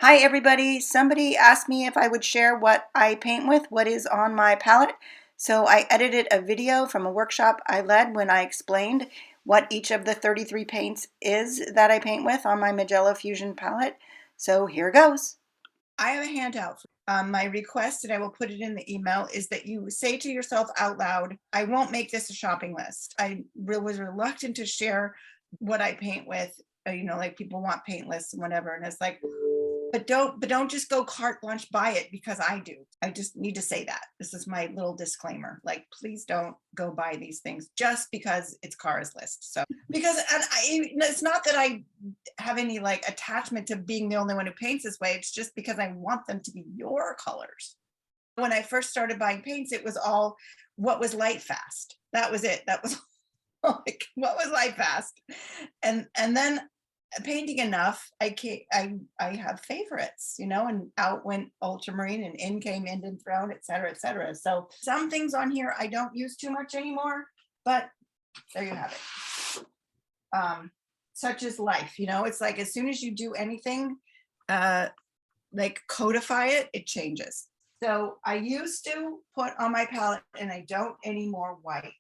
Hi everybody. Somebody asked me if I would share what I paint with, what is on my palette. So I edited a video from a workshop I led when I explained what each of the 33 paints is that I paint with on my Mijello Fusion palette. So here goes. I have a handout. My request, and I will put it in the email, is that you say to yourself out loud, I won't make this a shopping list. I was reluctant to share what I paint with, like people want paint lists and whatever. And it's like, but don't just go carte blanche buy it because I do. I just need to say that. This is my little disclaimer. Like, please don't go buy these things just because it's Cara's list. So because it's not that I have any like attachment to being the only one who paints this way. It's just because I want them to be your colors. When I first started buying paints, it was all what was light fast. That was it. That was like what was light fast. And then painting enough, I have favorites, and out went ultramarine and in came Indian throne, et cetera, et cetera. So some things on here I don't use too much anymore, but there you have it. Such is life, it's like as soon as you do anything, like codify it, it changes. So I used to put on my palette, and I don't anymore, white.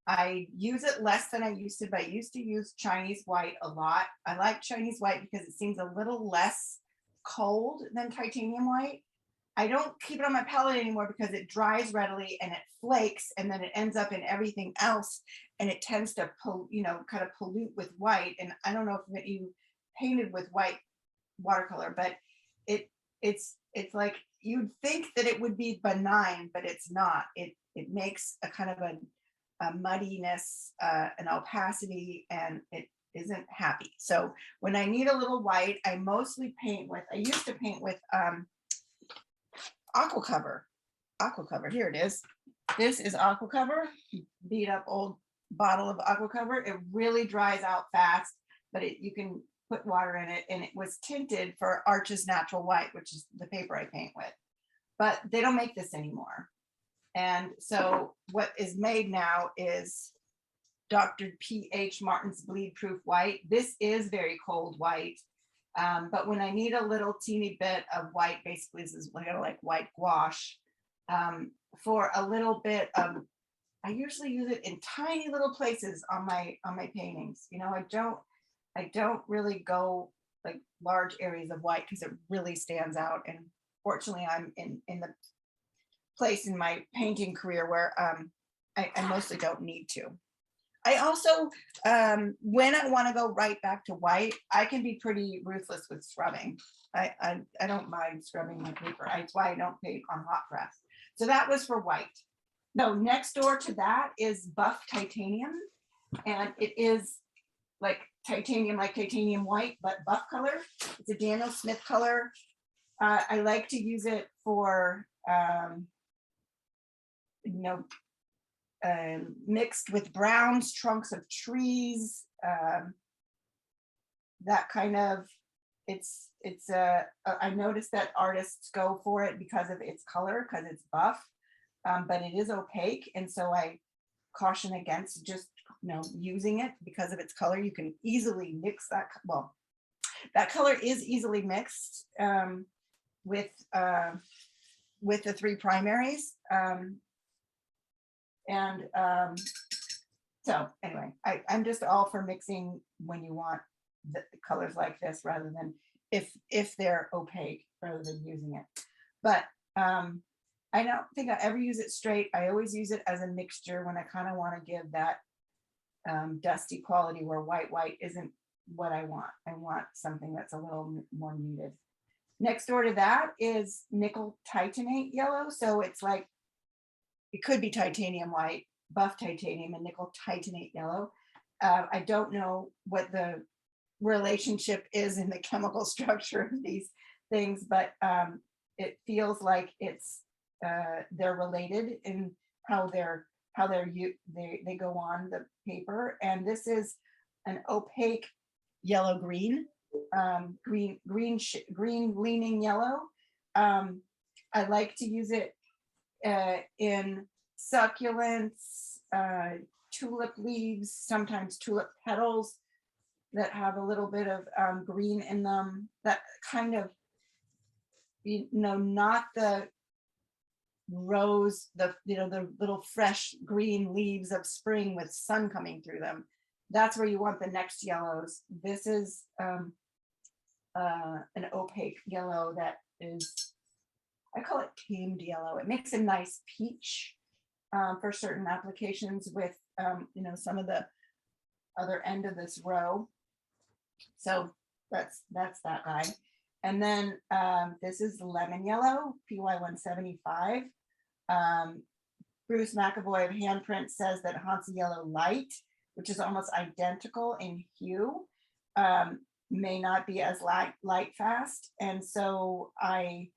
I use it less than I used to, but I used to use Chinese white a lot. I like Chinese white because it seems a little less cold than titanium white. I don't keep it on my palette anymore because it dries readily and it flakes, and then it ends up in everything else, and it tends to kind of pollute with white. And I don't know if you painted with white watercolor, but it's like you'd think that it would be benign, but it's not. It makes a kind of a muddiness, an opacity, and it isn't happy. So when I need a little white, I mostly paint with, I used to paint with aqua cover. Here it is. This is aqua cover, beat up old bottle of aqua cover. It really dries out fast, but you can put water in it, and it was tinted for Arches Natural White, which is the paper I paint with. But they don't make this anymore. And so what is made now is Dr. P.H. Martin's Bleed Proof White. This is very cold white. But when I need a little teeny bit of white, basically this is kind of like white gouache, for a little bit of, I usually use it in tiny little places on my paintings. I don't really go like large areas of white because it really stands out. And fortunately, I'm in the place in my painting career where I mostly don't need to. I also, when I want to go right back to white, I can be pretty ruthless with scrubbing. I don't mind scrubbing my paper. That's why I don't paint on hot press. So that was for white. No, next door to that is buff titanium, and it is like titanium white, but buff color. It's a Daniel Smith color. I like to use it for mixed with browns, trunks of trees, that kind of, I noticed that artists go for it because of its color, because it's buff, but it is opaque. And so I caution against just, using it because of its color. You can easily mix that. Well, that color is easily mixed with the three primaries. So anyway, I'm just all for mixing when you want the colors like this, rather than if they're opaque, rather than using it. But I don't think I ever use it straight. I always use it as a mixture when I kind of want to give that dusty quality where white isn't what I want. I want something that's a little more muted. Next door to that is nickel titanate yellow. So it's like, it could be titanium white, buff titanium, and nickel titanate yellow. I don't know what the relationship is in the chemical structure of these things, but it feels like they're related in how they go on the paper. And this is an opaque yellow green, green leaning yellow. I like to use it in succulents, tulip leaves, sometimes tulip petals that have a little bit of green in them. That kind of not the rose, the little fresh green leaves of spring with sun coming through them. That's where you want the next yellows. This is an opaque yellow that is, I call it tamed yellow. It makes a nice peach for certain applications with some of the other end of this row. So that's that guy. And then this is lemon yellow, PY175. Bruce McAvoy of Handprint says that Hansa Yellow Light, which is almost identical in hue, may not be as light fast. And so I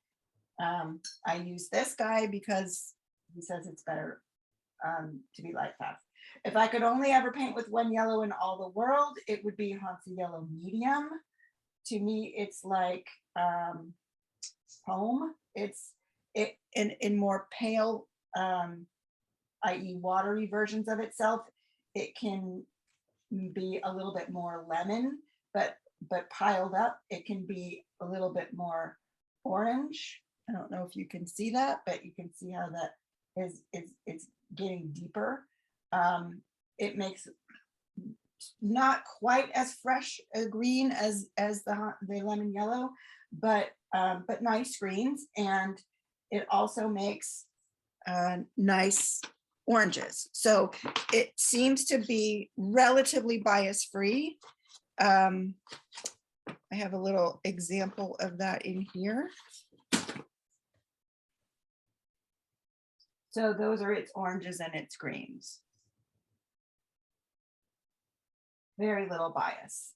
use this guy because he says it's better to be light fast. If I could only ever paint with one yellow in all the world, it would be Hansa Yellow Medium. To me, it's like home. It's in more pale, i.e. watery versions of itself. It can be a little bit more lemon, but piled up, it can be a little bit more orange. I don't know if you can see that, but you can see how that is it's getting deeper. It makes not quite as fresh a green as the lemon yellow, but nice greens, and it also makes nice oranges. So it seems to be relatively bias free. I have a little example of that in here. So those are its oranges and its greens. Very little bias.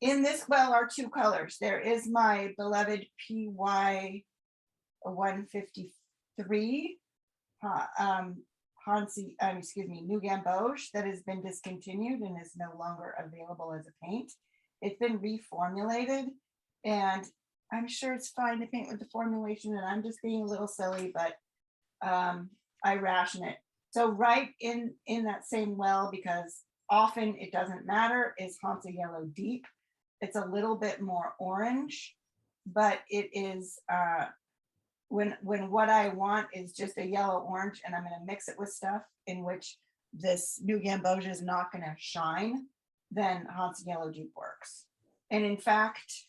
In this well are two colors. There is my beloved PY 153 New Gamboge that has been discontinued and is no longer available as a paint. It's been reformulated, and I'm sure it's fine to paint with the formulation, and I'm just being a little silly, but I ration it. So right in that same well, because often it doesn't matter, is Hansa Yellow Deep. It's a little bit more orange, but it is when what I want is just a yellow orange, and I'm going to mix it with stuff in which this New Gamboge is not going to shine, then Hansa Yellow Deep works. And in fact,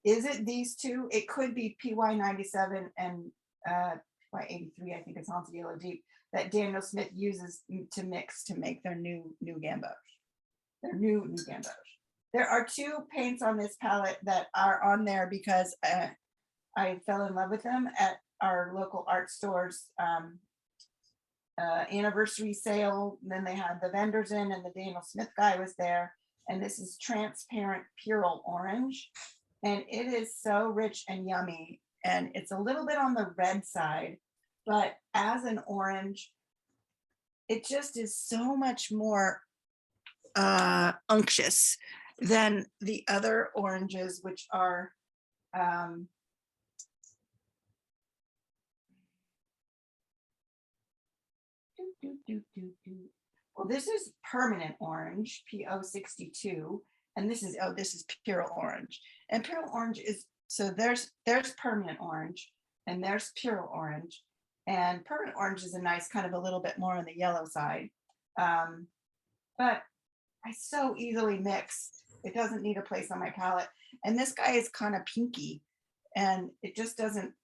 is it these two? It could be PY97 and PY83, I think it's Hansa Yellow Deep, that Daniel Smith uses to mix to make their new Gamboge. Their new Gamboge. There are two paints on this palette that are on there because I fell in love with them at our local art store's anniversary sale. And then they had the vendors in, and the Daniel Smith guy was there. And this is transparent Purell Orange. And it is so rich and yummy. And it's a little bit on the red side, but as an orange, it just is so much more unctuous than the other oranges, which are well, this is permanent orange, PO62, and this is Purell Orange. And Purell Orange is, so there's permanent orange, and there's Purell Orange. And permanent orange is a nice kind of a little bit more on the yellow side. But I so easily mix. It doesn't need a place on my palette. And this guy is kind of pinky, and it just doesn't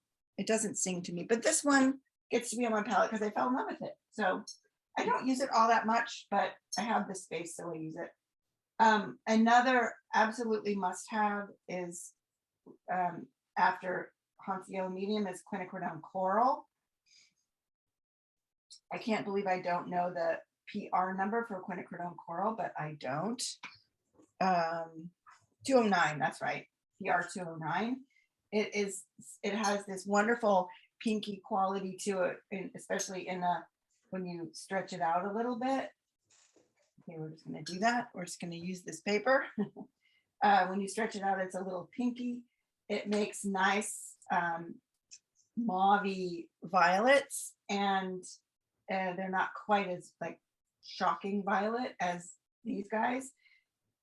sing to me. But this one gets to be on my palette because I fell in love with it. So I don't use it all that much, but I have the space, so I use it. Another absolutely must have is after Hansa Yellow Medium is Quinacridone Coral. I can't believe I don't know the PR number for Quinacridone Coral, but I don't. 209, that's right, PR 209. It has this wonderful pinky quality to it, especially when you stretch it out a little bit. Okay, we're just going to do that. We're just going to use this paper. When you stretch it out, it's a little pinky. It makes nice mauve-y violets, and they're not quite as like shocking violet as these guys.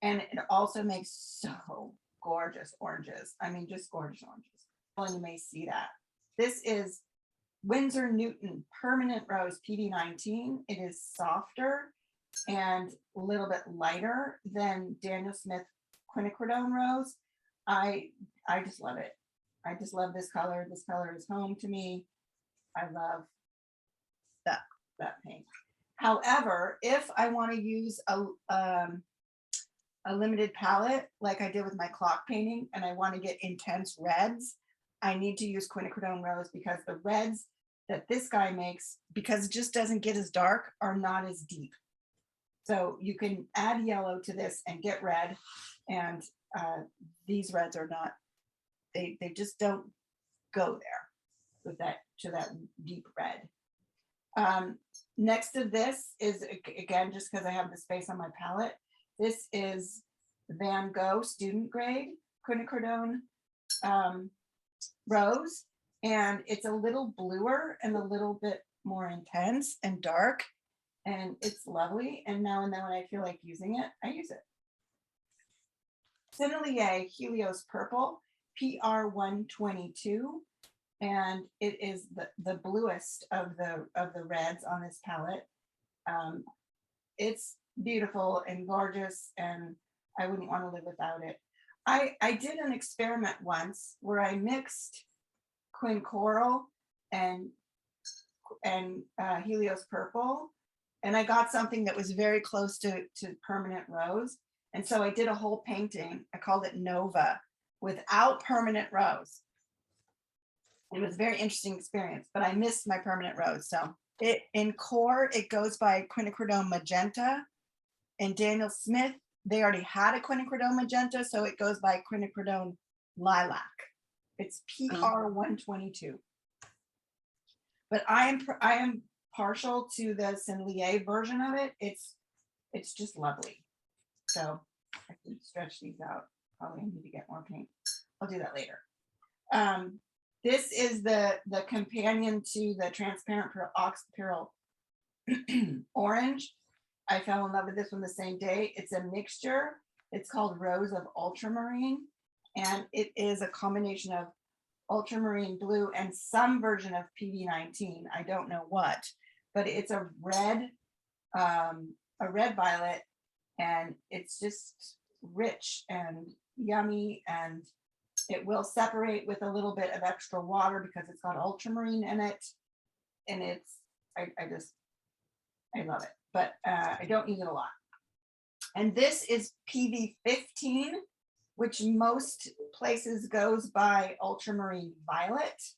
And it also makes so gorgeous oranges. I mean, just gorgeous oranges. Well, you may see that. This is Winsor Newton Permanent Rose PV19. It is softer and a little bit lighter than Daniel Smith Quinacridone Rose. I just love it. I just love this color. This color is home to me. I love that paint. However, if I want to use a limited palette like I did with my clock painting and I want to get intense reds, I need to use Quinacridone Rose because the reds that this guy makes, because it just doesn't get as dark, are not as deep. So you can add yellow to this and get red, and these reds are not, they just don't go there with that to that deep red. Next to this is, again, just because I have the space on my palette, this is Van Gogh Student Grade Quinacridone Rose, and it's a little bluer and a little bit more intense and dark, and it's lovely. And now and then when I feel like using it, I use it. Sennelier Helios Purple PR122, and it is the bluest of the reds on this palette. It's beautiful and gorgeous, and I wouldn't want to live without it. I did an experiment once where I mixed Quin Coral and Helios Purple, and I got something that was very close to Permanent Rose. And so I did a whole painting. I called it Nova without Permanent Rose. It was a very interesting experience, but I missed my Permanent Rose. So in core, it goes by Quinacridone Magenta, and Daniel Smith, they already had a Quinacridone Magenta, so it goes by Quinacridone Lilac. It's PR122. But I am partial to the Sennelier version of it. It's just lovely. So I can stretch these out. Probably need to get more paint. I'll do that later. This is the companion to the Transparent Ox Pearl Orange. I fell in love with this one the same day. It's a mixture. It's called Rose of Ultramarine, and it is a combination of ultramarine blue and some version of PV19. I don't know what, but it's a red violet, and it's just rich and yummy, and it will separate with a little bit of extra water because it's got ultramarine in it, and it's I love it, but I don't use it a lot. And this is PV15, which most places goes by ultramarine violet,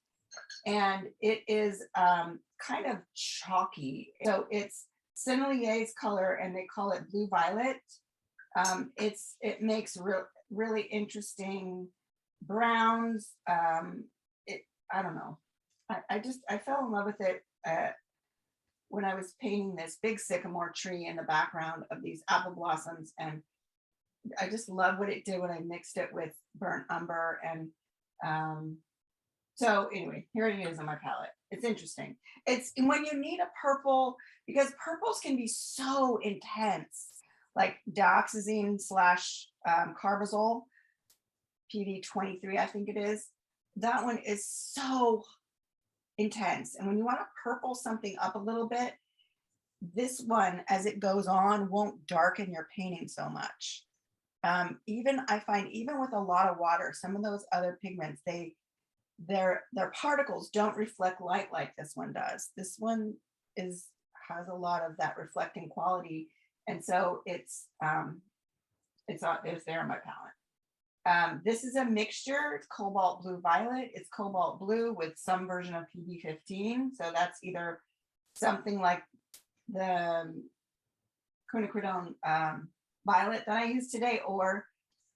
and it is kind of chalky. So it's Sennelier's color, and they call it blue violet. It makes really interesting browns. I don't know. I fell in love with it when I was painting this big sycamore tree in the background of these apple blossoms, and I just love what it did when I mixed it with burnt umber. And so anyway, here it is on my palette. It's interesting. It's when you need a purple, because purples can be so intense, like dioxazine / carbazole, PV23, I think it is. That one is so intense. And when you want to purple something up a little bit, this one, as it goes on, won't darken your painting so much. I find even with a lot of water, some of those other pigments, their particles don't reflect light like this one does. This one has a lot of that reflecting quality, and so it's there in my palette. This is a mixture. It's cobalt blue violet. It's cobalt blue with some version of PV15. So that's either something like the Quinacridone violet that I use today, or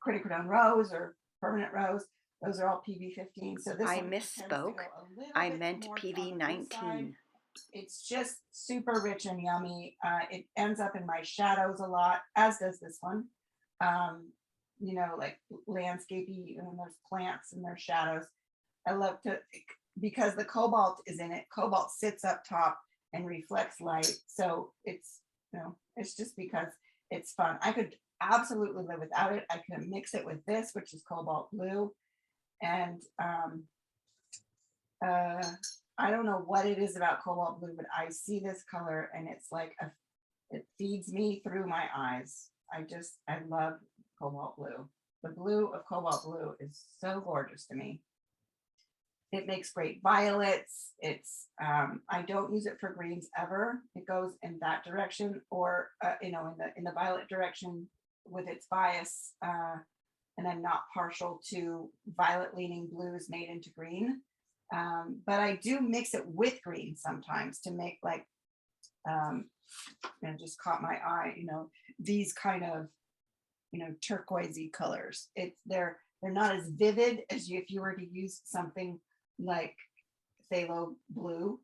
Quinacridone Rose or Permanent Rose. Those are all PV15. So this I misspoke. I meant PV19. It's just super rich and yummy. It ends up in my shadows a lot, as does this one. You know, like landscapey, and there's plants and there's shadows. I love to, because the cobalt is in it. Cobalt sits up top and reflects light. So it's, it's just because it's fun. I could absolutely live without it. I can mix it with this, which is cobalt blue, and uh, I don't know what it is about cobalt blue, but I see this color and it's like it feeds me through my eyes. I love cobalt blue. The blue of cobalt blue is so gorgeous to me. It makes great violets. I don't use it for greens ever. It goes in that direction, or in the violet direction with its bias. And I'm not partial to violet leaning blues made into green. But I do mix it with green sometimes to make like, and just caught my eye, these kind of, turquoisey colors. They're not as vivid as if you were to use something like phthalo blue.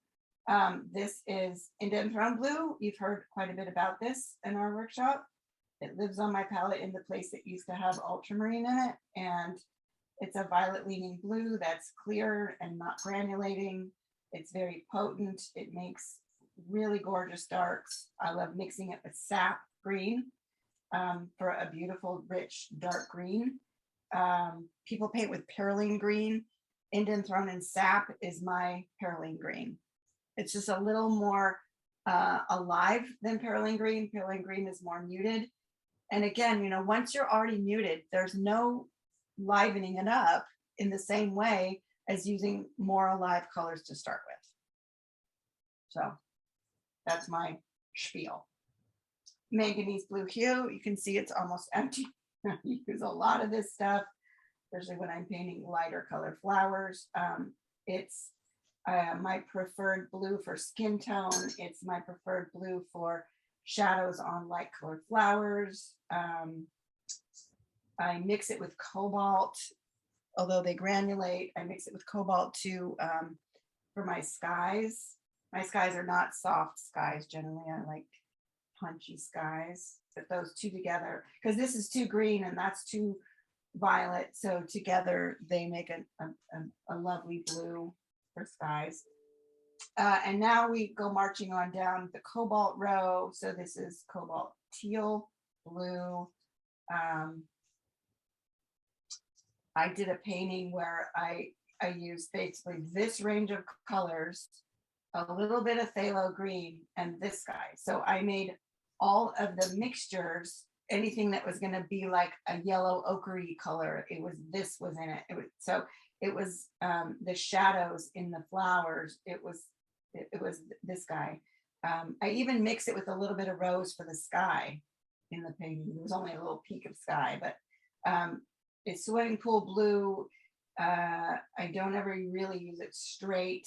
This is Indian throne blue. You've heard quite a bit about this in our workshop. It lives on my palette in the place that used to have ultramarine in it, and it's a violet leaning blue that's clear and not granulating. It's very potent. It makes really gorgeous darks. I love mixing it with sap green for a beautiful, rich, dark green. People paint with perylene green. Indian throne and sap is my perylene green. It's just a little more alive than perylene green. Perylene green is more muted. And again, once you're already muted, there's no livening it up in the same way as using more alive colors to start with. So that's my spiel. Manganese blue hue, you can see it's almost empty. You use a lot of this stuff, especially when I'm painting lighter colored flowers. It's my preferred blue for skin tone. It's my preferred blue for shadows on light colored flowers. I mix it with cobalt, although they granulate. I mix it with cobalt too for my skies. My skies are not soft skies generally. I like punchy skies. Put those two together because this is too green and that's too violet. So together they make a lovely blue for skies. And now we go marching on down the cobalt row. So this is cobalt teal, blue. I did a painting where I used basically this range of colors, a little bit of phthalo green, and this guy. So I made all of the mixtures, anything that was going to be like a yellow ochre color. This was in it. It was the shadows in the flowers. It was this guy. I even mixed it with a little bit of rose for the sky in the painting. It was only a little peak of sky, but it's swimming pool blue. I don't ever really use it straight.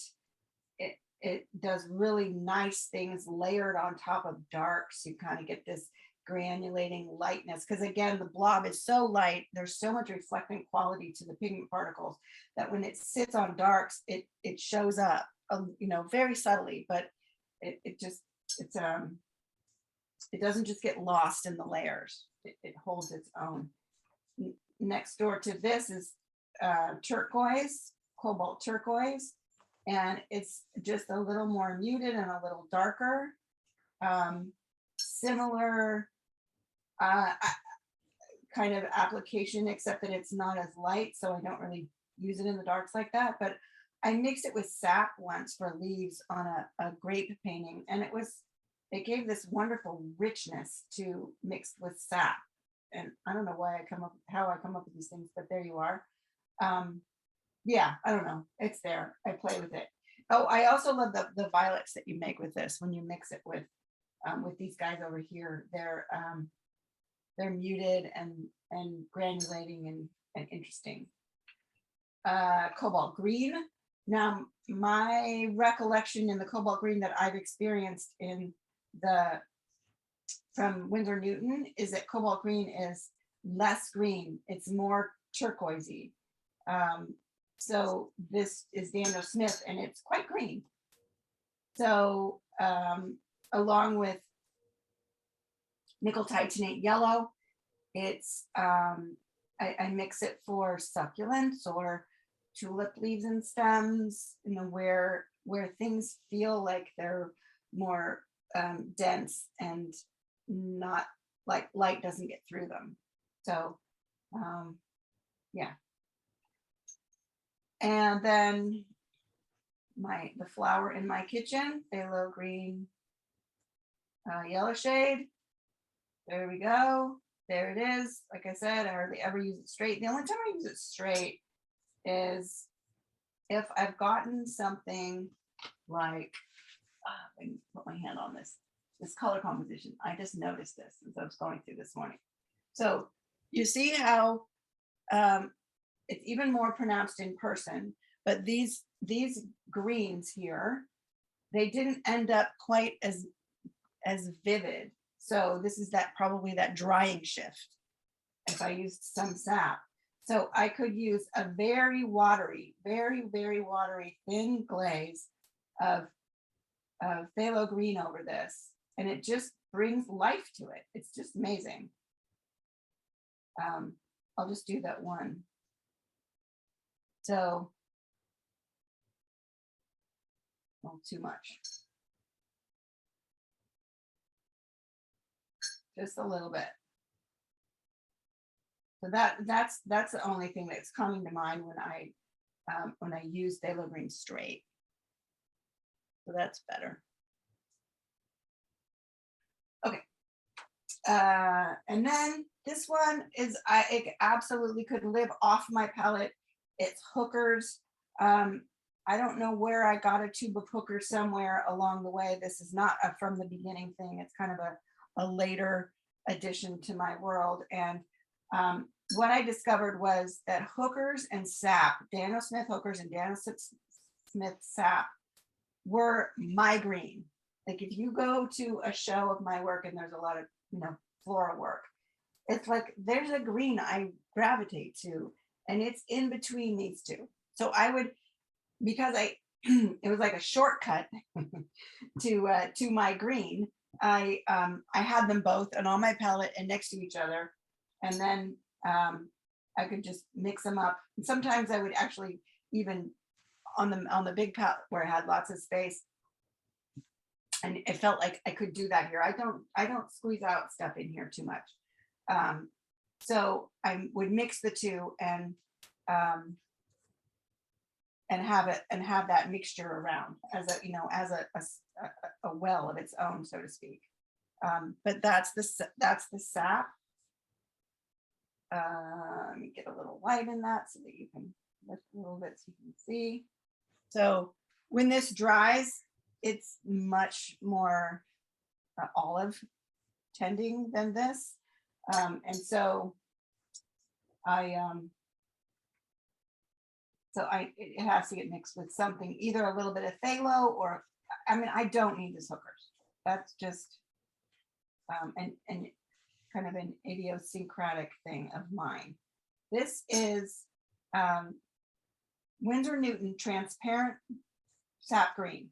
It does really nice things layered on top of darks. You kind of get this granulating lightness because again the blob is so light, there's so much reflecting quality to the pigment particles that when it sits on darks it shows up very subtly, but it doesn't just get lost in the layers. It holds its own. Next door to this is turquoise, cobalt turquoise, and it's just a little more muted and a little darker. Similar kind of application, except that it's not as light, so I don't really use it in the darks like that. But I mixed it with sap once for leaves on a grape painting, and it gave this wonderful richness to mixed with sap. And I don't know how I come up with these things, but there you are. Yeah, I don't know. It's there. I play with it. Oh, I also love the violets that you make with this when you mix it with these guys over here. They're muted and granulating and interesting. Cobalt green. Now, my recollection in the cobalt green that I've experienced from Winsor Newton is that cobalt green is less green. It's more turquoisey. So this is Daniel Smith and it's quite green. So along with nickel titanate yellow, it's I mix it for succulents or tulip leaves and stems, where things feel like they're more dense and not like light doesn't get through them. So yeah. And then the flower in my kitchen, phthalo green, yellow shade. There we go. There it is. Like I said, I hardly ever use it straight. The only time I use it straight is if I've gotten something like, let me put my hand on this color composition. I just noticed this as I was going through this morning. So you see how it's even more pronounced in person, but these greens here, they didn't end up quite as vivid. So this is probably that drying shift if I used some sap. So I could use a very watery, very watery thin glaze of phthalo green over this, and it just brings life to it. It's just amazing. I'll just do that one. So, well, too much. Just a little bit. So that's the only thing that's coming to mind when I use phthalo green straight. So that's better. Okay. And then this one is, it absolutely could live off my palette. It's Hookers. I don't know where I got a tube of Hookers somewhere along the way. This is not a from the beginning thing. It's kind of a later addition to my world. And what I discovered was that Hookers and sap, Daniel Smith Hookers and Daniel Smith sap, were my green. Like if you go to a show of my work and there's a lot of, floral work, it's like there's a green I gravitate to, and it's in between these two. So I would, because it was like a shortcut to my green. I had them both and on my palette and next to each other, and then I could just mix them up. And sometimes I would actually even on the big palette where I had lots of space, and it felt like I could do that here. I don't squeeze out stuff in here too much. So I would mix the two and have that mixture around as a well of its own, so to speak. But that's the sap. Let me get a little light in that so that you can lift a little bit so you can see. So when this dries, it's much more olive tending than this. And so it has to get mixed with something, either a little bit of phthalo or, I don't need this Hookers. That's just, and kind of an idiosyncratic thing of mine. This is Winsor Newton transparent sap green.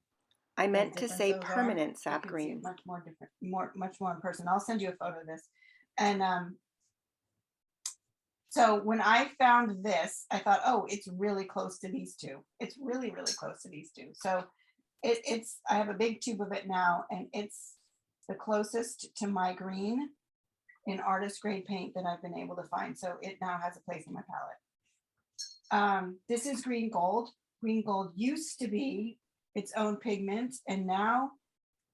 I meant to say permanent sap green. Much more different, much more in person. I'll send you a photo of this. And so when I found this, I thought, oh, it's really close to these two. It's really, really close to these two. So I have a big tube of it now, and it's the closest to my green in artist grade paint that I've been able to find. So it now has a place in my palette. This is green gold. Green gold used to be its own pigment, and now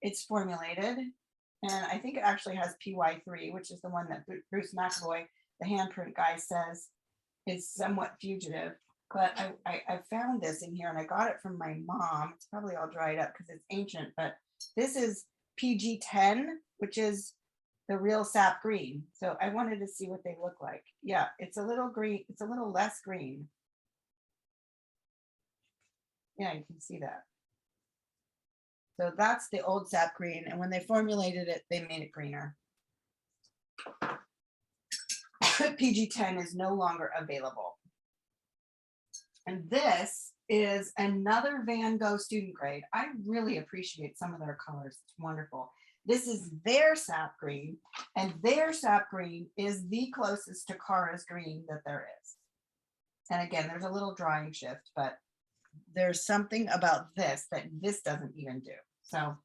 it's formulated. And I think it actually has PY3, which is the one that Bruce McAvoy, the handprint guy, says is somewhat fugitive. But I found this in here, and I got it from my mom. It's probably all dried up because it's ancient, but this is PG10, which is the real sap green. So I wanted to see what they look like. Yeah, it's a little green. It's a little less green. Yeah, you can see that. So that's the old sap green. And when they formulated it, they made it greener. PG10 is no longer available. And this is another Van Gogh student grade. I really appreciate some of their colors. It's wonderful. This is their sap green, and their sap green is the closest to Cara's green that there is. And again, there's a little drying shift, but there's something about this that this doesn't even do. So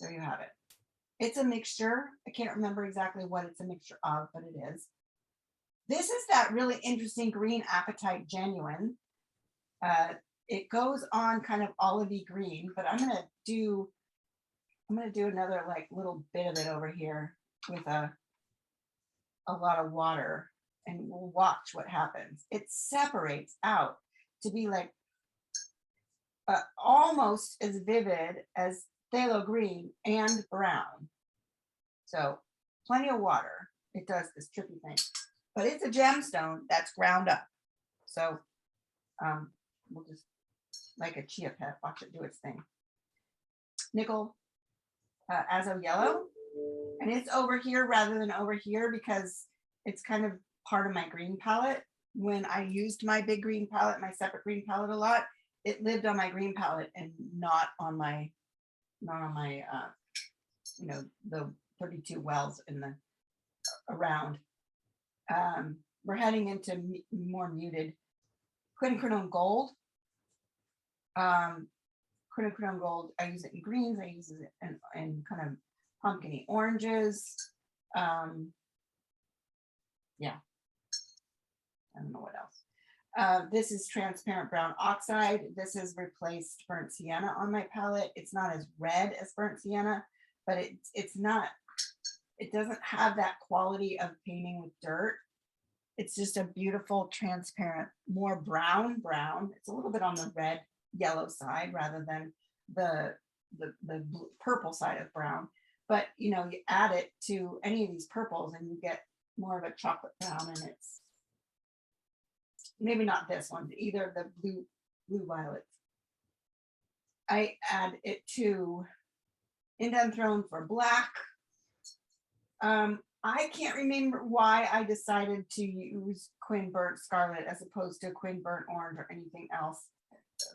there you have it. It's a mixture. I can't remember exactly what it's a mixture of, but it is. This is that really interesting green Apatite Genuine. Uh, it goes on kind of olivey green, but I'm gonna do another like little bit of it over here with a lot of water, and we'll watch what happens. It separates out to be like almost as vivid as phthalo green and brown. So plenty of water. It does this trippy thing, but it's a gemstone that's ground up. So we'll just like a chia pet, watch it do its thing. Nickel azo yellow, and it's over here rather than over here because it's kind of part of my green palette. When I used my big green palette, my separate green palette a lot, it lived on my green palette and not on my you know, the 32 wells in the around. We're heading into more muted quinacridone gold. Quinacridone gold, I use it in greens, I use it in kind of pumpkiny oranges. Yeah, I don't know what else. This is transparent brown oxide. This has replaced burnt sienna on my palette. It's not as red as burnt sienna, but it's not, it doesn't have that quality of painting with dirt. It's just a beautiful, transparent, more brown. It's a little bit on the red yellow side rather than the purple side of brown. But you know, you add it to any of these purples and you get more of a chocolate brown, and it's maybe not this one, either the blue violets. I add it to Indent Throne for black. I can't remember why I decided to use Quin Burnt Scarlet as opposed to Quin Burnt Orange or anything else,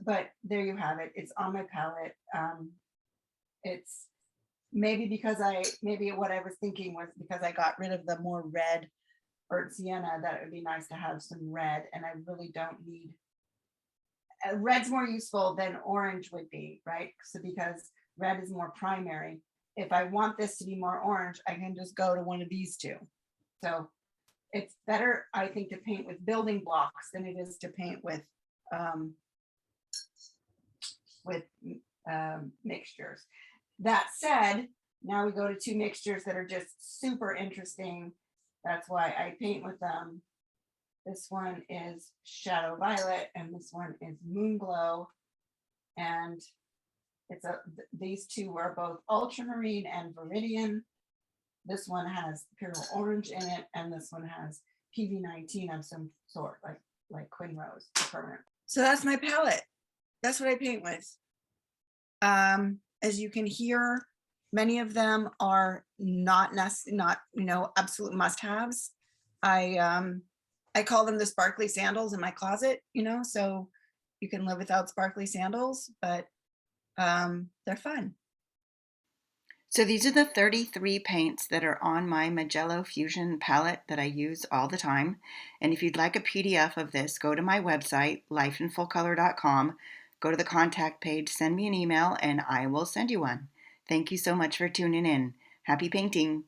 but there you have it. It's on my palette. It's maybe because maybe what I was thinking was because I got rid of the more red burnt sienna, that it would be nice to have some red, and I really don't need red's more useful than orange would be, right? So because red is more primary. If I want this to be more orange, I can just go to one of these two. So it's better, I think, to paint with building blocks than it is to paint with mixtures. That said, now we go to two mixtures that are just super interesting. That's why I paint with them. This one is Shadow Violet and this one is Moon Glow. And these two are both ultramarine and viridian. This one has Imperial Orange in it, and this one has PV19 of some sort, like Quin Rose permanent. So that's my palette. That's what I paint with. As you can hear, many of them are not absolute must-haves. I call them the sparkly sandals in my closet, so you can live without sparkly sandals, but they're fun. So these are the 33 paints that are on my Mijello Fusion palette that I use all the time. And if you'd like a PDF of this, go to my website, lifeinfullcolor.com, go to the contact page, send me an email, and I will send you one. Thank you so much for tuning in. Happy painting!